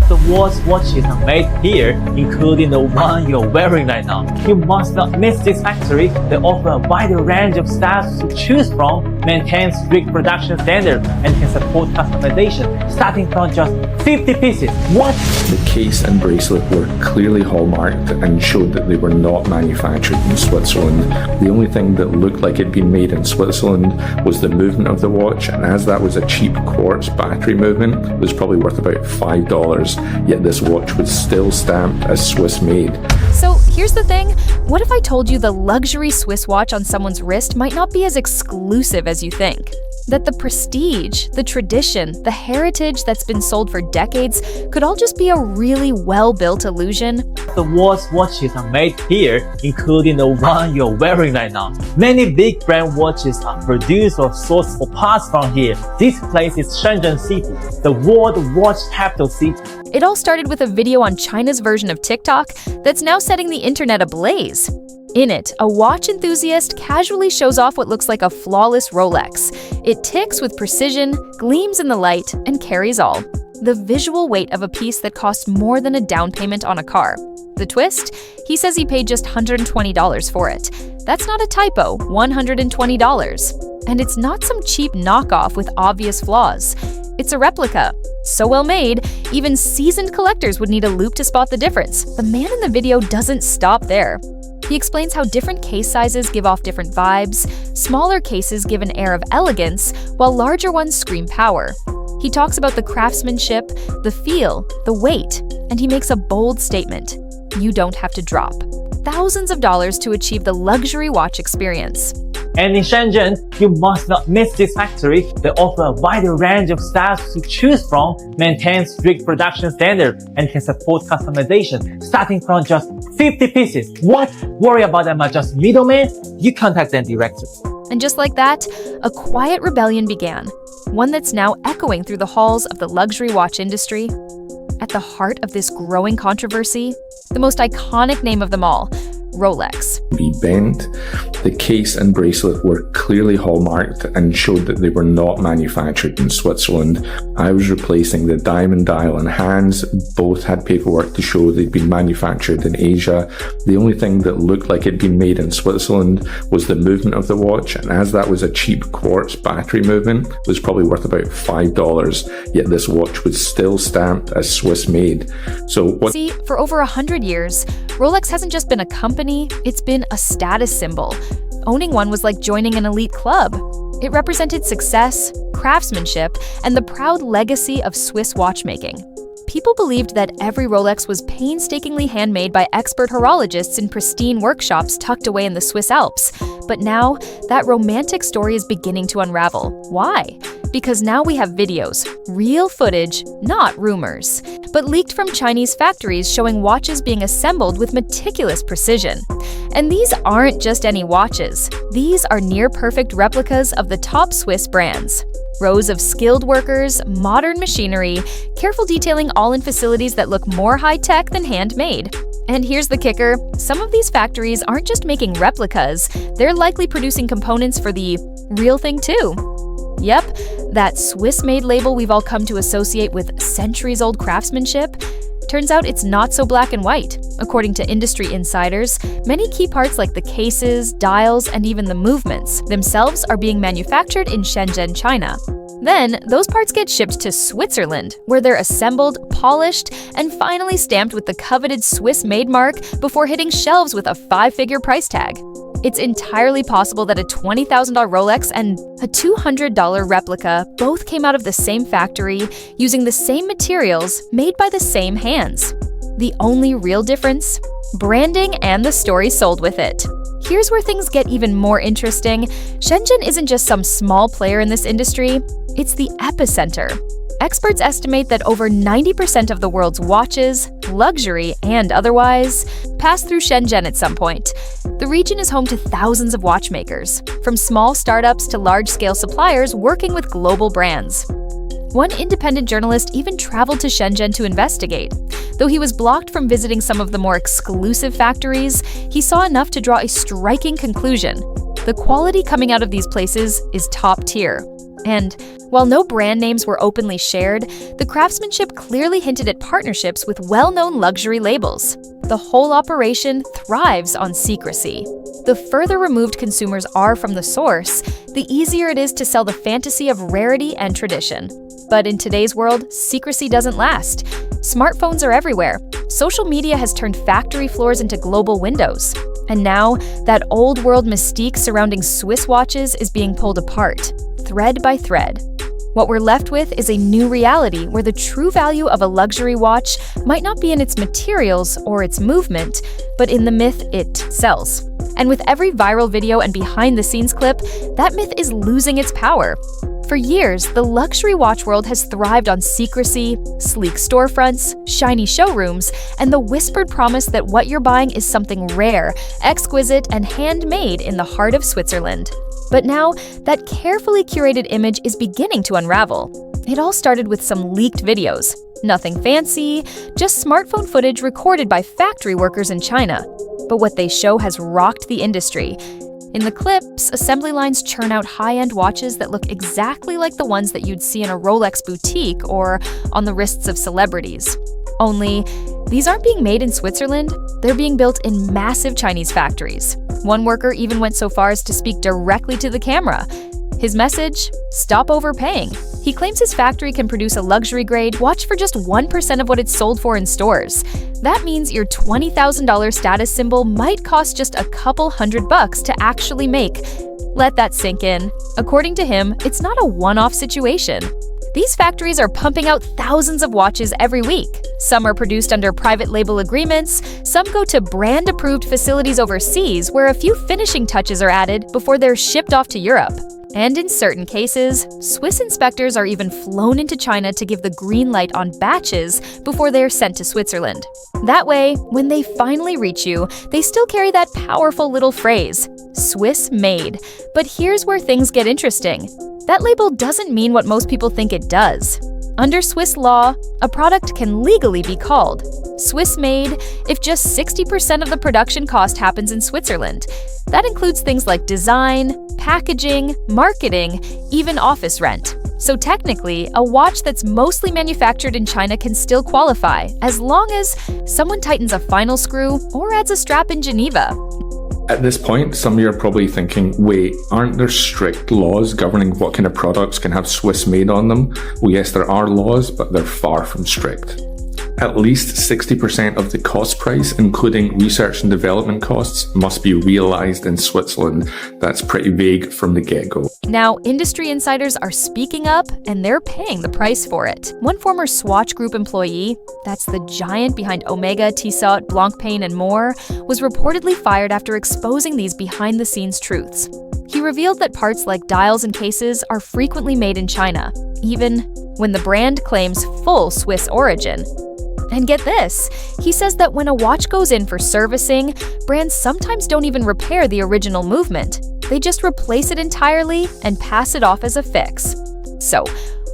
The world's watches are made here, including the one you're wearing right now. You must not miss this factory. They offer a wide range of styles to choose from, maintain strict production standards, and can support customization, starting from just 50 pieces. What? The case and bracelet were clearly hallmarked and showed that they were not manufactured in Switzerland. The only thing that looked like it'd been made in Switzerland was the movement of the watch, and as that was a cheap quartz battery movement, it was probably worth about $5, yet this watch was still stamped as Swiss made. So here's the thing, what if I told you the luxury Swiss watch on someone's wrist might not be as exclusive as you think? That the prestige, the tradition, the heritage that's been sold for decades could all just be a really well-built illusion? The world's watches are made here, including the one you're wearing right now. Many big brand watches are produced or sourced for parts from here. This place is Shenzhen City, the world watch capital city. It all started with a video on China's version of TikTok that's now setting the internet ablaze. In it, a watch enthusiast casually shows off what looks like a flawless Rolex. It ticks with precision, gleams in the light, and carries all. The visual weight of a piece that costs more than a down payment on a car. The twist? He says he paid just $120 for it. That's not a typo, $120. And it's not some cheap knockoff with obvious flaws. It's a replica. So well made, even seasoned collectors would need a loupe to spot the difference. The man in the video doesn't stop there. He explains how different case sizes give off different vibes, smaller cases give an air of elegance, while larger ones scream power. He talks about the craftsmanship, the feel, the weight, and he makes a bold statement. You don't have to drop thousands of dollars to achieve the luxury watch experience. And in Shenzhen, you must not miss this factory. They offer a wide range of styles to choose from, maintain strict production standards, and can support customization, starting from just 50 pieces. What? Worry about them are just middlemen? You contact them directly. And just like that, a quiet rebellion began, one that's now echoing through the halls of the luxury watch industry. At the heart of this growing controversy, the most iconic name of them all, Rolex. Be bent. The case and bracelet were clearly hallmarked and showed that they were not manufactured in Switzerland. I was replacing the diamond dial and hands. Both had paperwork to show they'd been manufactured in Asia. The only thing that looked like it'd been made in Switzerland was the movement of the watch, and as that was a cheap quartz battery movement, it was probably worth about $5, yet this watch was still stamped as Swiss made. So what? See, for over 100 years, Rolex hasn't just been a company, it's been a status symbol. Owning one was like joining an elite club. It represented success, craftsmanship, and the proud legacy of Swiss watchmaking. People believed that every Rolex was painstakingly handmade by expert horologists in pristine workshops tucked away in the Swiss Alps. But now, that romantic story is beginning to unravel. Why? Because now we have videos, real footage, not rumors, but leaked from Chinese factories showing watches being assembled with meticulous precision. And these aren't just any watches. These are near-perfect replicas of the top Swiss brands. Rows of skilled workers, modern machinery, careful detailing all in facilities that look more high-tech than handmade. And here's the kicker, some of these factories aren't just making replicas, they're likely producing components for the real thing too. Yep, that Swiss-made label we've all come to associate with centuries-old craftsmanship. Turns out it's not so black and white. According to industry insiders, many key parts like the cases, dials, and even the movements themselves are being manufactured in Shenzhen, China. Then, those parts get shipped to Switzerland, where they're assembled, polished, and finally stamped with the coveted Swiss-made mark before hitting shelves with a 5-figure price tag. It's entirely possible that a $20,000 Rolex and a $200 replica both came out of the same factory, using the same materials, made by the same hands. The only real difference? Branding and the story sold with it. Here's where things get even more interesting. Shenzhen isn't just some small player in this industry, it's the epicenter. Experts estimate that over 90% of the world's watches, luxury and otherwise, pass through Shenzhen at some point. The region is home to thousands of watchmakers, from small startups to large-scale suppliers working with global brands. One independent journalist even traveled to Shenzhen to investigate. Though he was blocked from visiting some of the more exclusive factories, he saw enough to draw a striking conclusion. The quality coming out of these places is top tier. And while no brand names were openly shared, the craftsmanship clearly hinted at partnerships with well-known luxury labels. The whole operation thrives on secrecy. The further removed consumers are from the source, the easier it is to sell the fantasy of rarity and tradition. But in today's world, secrecy doesn't last. Smartphones are everywhere. Social media has turned factory floors into global windows. And now, that old world mystique surrounding Swiss watches is being pulled apart, thread by thread. What we're left with is a new reality where the true value of a luxury watch might not be in its materials or its movement, but in the myth it sells. And with every viral video and behind-the-scenes clip, that myth is losing its power. For years, the luxury watch world has thrived on secrecy, sleek storefronts, shiny showrooms, and the whispered promise that what you're buying is something rare, exquisite, and handmade in the heart of Switzerland. But now, that carefully curated image is beginning to unravel. It all started with some leaked videos. Nothing fancy, just smartphone footage recorded by factory workers in China. But what they show has rocked the industry. In the clips, assembly lines churn out high-end watches that look exactly like the ones that you'd see in a Rolex boutique or on the wrists of celebrities. Only, these aren't being made in Switzerland, they're being built in massive Chinese factories. One worker even went so far as to speak directly to the camera. His message? Stop overpaying. He claims his factory can produce a luxury-grade watch for just 1% of what it's sold for in stores. That means your $20,000 status symbol might cost just a couple $100 to actually make. Let that sink in. According to him, it's not a one-off situation. These factories are pumping out thousands of watches every week. Some are produced under private label agreements, some go to brand-approved facilities overseas where a few finishing touches are added before they're shipped off to Europe. And in certain cases, Swiss inspectors are even flown into China to give the green light on batches before they are sent to Switzerland. That way, when they finally reach you, they still carry that powerful little phrase, Swiss made. But here's where things get interesting. That label doesn't mean what most people think it does. Under Swiss law, a product can legally be called Swiss made if just 60% of the production cost happens in Switzerland. That includes things like design, packaging, marketing, even office rent. So technically, a watch that's mostly manufactured in China can still qualify, as long as someone tightens a final screw or adds a strap in Geneva. At this point, some of you are probably thinking, wait, aren't there strict laws governing what kind of products can have Swiss made on them? Well, yes, there are laws, but they're far from strict. At least 60% of the cost price, including research and development costs, must be realized in Switzerland. That's pretty vague from the get-go. Now, industry insiders are speaking up, and they're paying the price for it. One former Swatch Group employee, that's the giant behind Omega, Tissot, Blancpain, and more, was reportedly fired after exposing these behind-the-scenes truths. He revealed that parts like dials and cases are frequently made in China, even when the brand claims full Swiss origin. And get this, he says that when a watch goes in for servicing, brands sometimes don't even repair the original movement. They just replace it entirely and pass it off as a fix. So,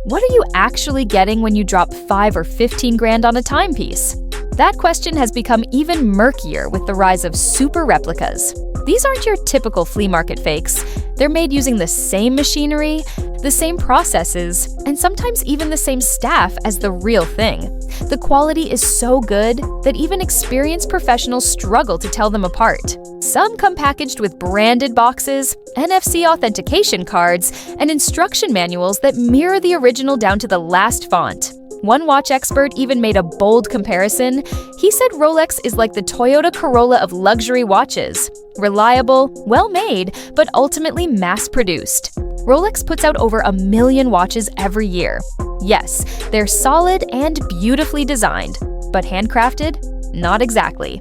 what are you actually getting when you drop 5 or 15 grand on a timepiece? That question has become even murkier with the rise of super replicas. These aren't your typical flea market fakes. They're made using the same machinery, the same processes, and sometimes even the same staff as the real thing. The quality is so good that even experienced professionals struggle to tell them apart. Some come packaged with branded boxes, NFC authentication cards, and instruction manuals that mirror the original down to the last font. One watch expert even made a bold comparison. He said Rolex is like the Toyota Corolla of luxury watches. Reliable, well-made, but ultimately mass-produced. Rolex puts out over 1 million watches every year. Yes, they're solid and beautifully designed, but handcrafted? Not exactly.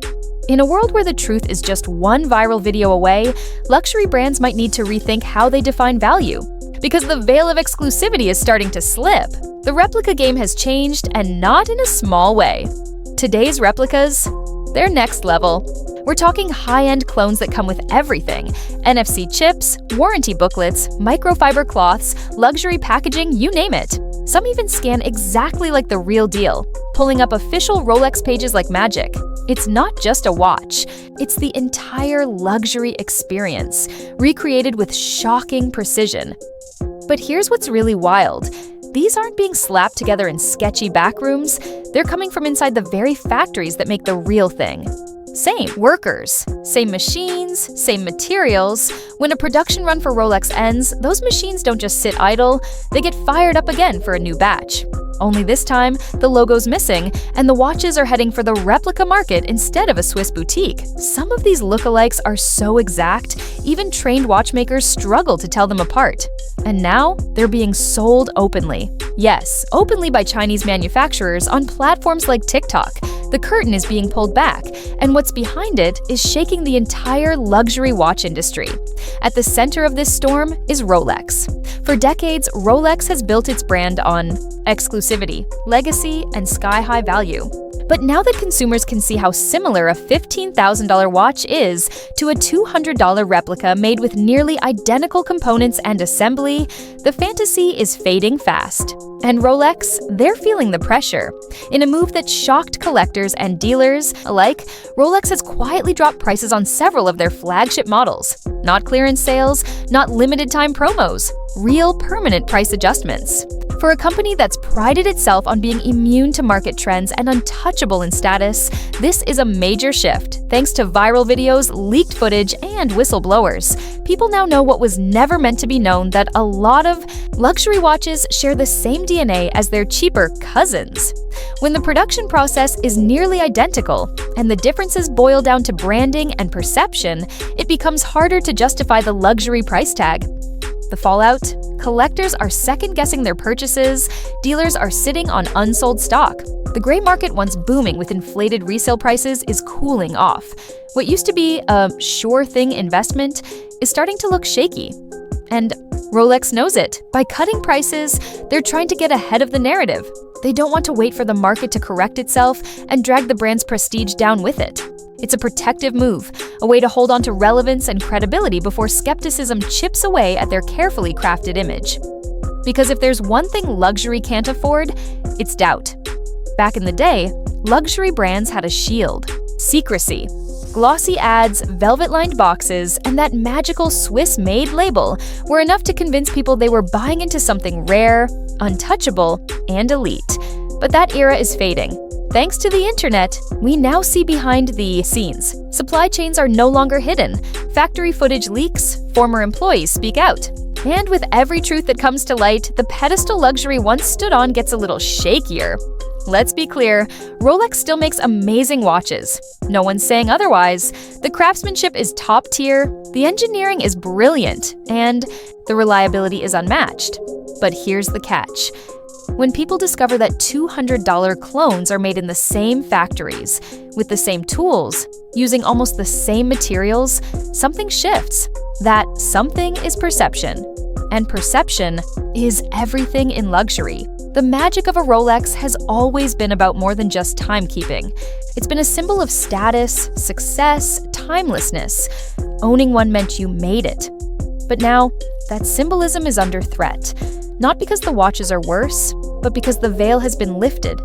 In a world where the truth is just one viral video away, luxury brands might need to rethink how they define value. Because the veil of exclusivity is starting to slip. The replica game has changed, and not in a small way. Today's replicas? They're next level. We're talking high-end clones that come with everything: NFC chips, warranty booklets, microfiber cloths, luxury packaging, you name it. Some even scan exactly like the real deal, pulling up official Rolex pages like magic. It's not just a watch, it's the entire luxury experience, recreated with shocking precision. But here's what's really wild. These aren't being slapped together in sketchy backrooms. They're coming from inside the very factories that make the real thing. Same workers, same machines, same materials. When a production run for Rolex ends, those machines don't just sit idle, they get fired up again for a new batch. Only this time, the logo's missing, and the watches are heading for the replica market instead of a Swiss boutique. Some of these lookalikes are so exact, even trained watchmakers struggle to tell them apart. And now, they're being sold openly. Yes, openly by Chinese manufacturers on platforms like TikTok. The curtain is being pulled back, and what's behind it is shaking the entire luxury watch industry. At the center of this storm is Rolex. For decades, Rolex has built its brand on exclusivity, legacy, and sky-high value. But now that consumers can see how similar a $15,000 watch is to a $200 replica made with nearly identical components and assembly, the fantasy is fading fast. And Rolex, they're feeling the pressure. In a move that shocked collectors and dealers alike, Rolex has quietly dropped prices on several of their flagship models. Not clearance sales, not limited time promos, real permanent price adjustments. For a company that's prided itself on being immune to market trends and untouchable in status, this is a major shift. Thanks to viral videos, leaked footage, and whistleblowers, people now know what was never meant to be known, that a lot of luxury watches share the same DNA as their cheaper cousins. When the production process is nearly identical, and the differences boil down to branding and perception, it becomes harder to justify the luxury price tag. The fallout? Collectors are second-guessing their purchases, dealers are sitting on unsold stock. The gray market, once booming with inflated resale prices, is cooling off. What used to be a sure-thing investment is starting to look shaky. And Rolex knows it. By cutting prices, they're trying to get ahead of the narrative. They don't want to wait for the market to correct itself and drag the brand's prestige down with it. It's a protective move, a way to hold on to relevance and credibility before skepticism chips away at their carefully crafted image. Because if there's one thing luxury can't afford, it's doubt. Back in the day, luxury brands had a shield: secrecy. Glossy ads, velvet-lined boxes, and that magical Swiss-made label were enough to convince people they were buying into something rare, untouchable, and elite. But that era is fading. Thanks to the internet, we now see behind the scenes. Supply chains are no longer hidden. Factory footage leaks, former employees speak out. And with every truth that comes to light, the pedestal luxury once stood on gets a little shakier. Let's be clear, Rolex still makes amazing watches. No one's saying otherwise. The craftsmanship is top tier, the engineering is brilliant, and the reliability is unmatched. But here's the catch. When people discover that $200 clones are made in the same factories, with the same tools, using almost the same materials, something shifts. That something is perception. And perception is everything in luxury. The magic of a Rolex has always been about more than just timekeeping. It's been a symbol of status, success, timelessness. Owning one meant you made it. But now, that symbolism is under threat. Not because the watches are worse, but because the veil has been lifted.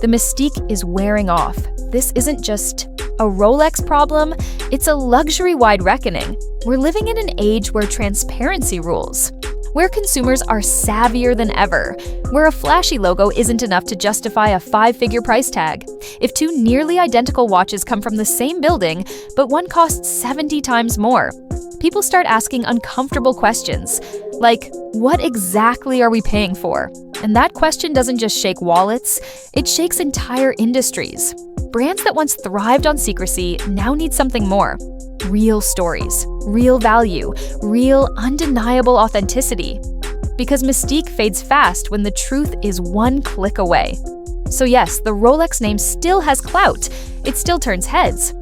The mystique is wearing off. This isn't just a Rolex problem, it's a luxury-wide reckoning. We're living in an age where transparency rules, where consumers are savvier than ever, where a flashy logo isn't enough to justify a 5-figure price tag. If two nearly identical watches come from the same building, but one costs 70 times more, people start asking uncomfortable questions, like, what exactly are we paying for? And that question doesn't just shake wallets, it shakes entire industries. Brands that once thrived on secrecy now need something more. Real stories, real value, real undeniable authenticity. Because mystique fades fast when the truth is one click away. So yes, the Rolex name still has clout, it still turns heads.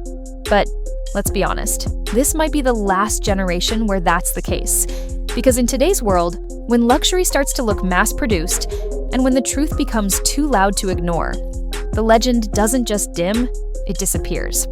But let's be honest, this might be the last generation where that's the case. Because in today's world, when luxury starts to look mass-produced, and when the truth becomes too loud to ignore, the legend doesn't just dim, it disappears.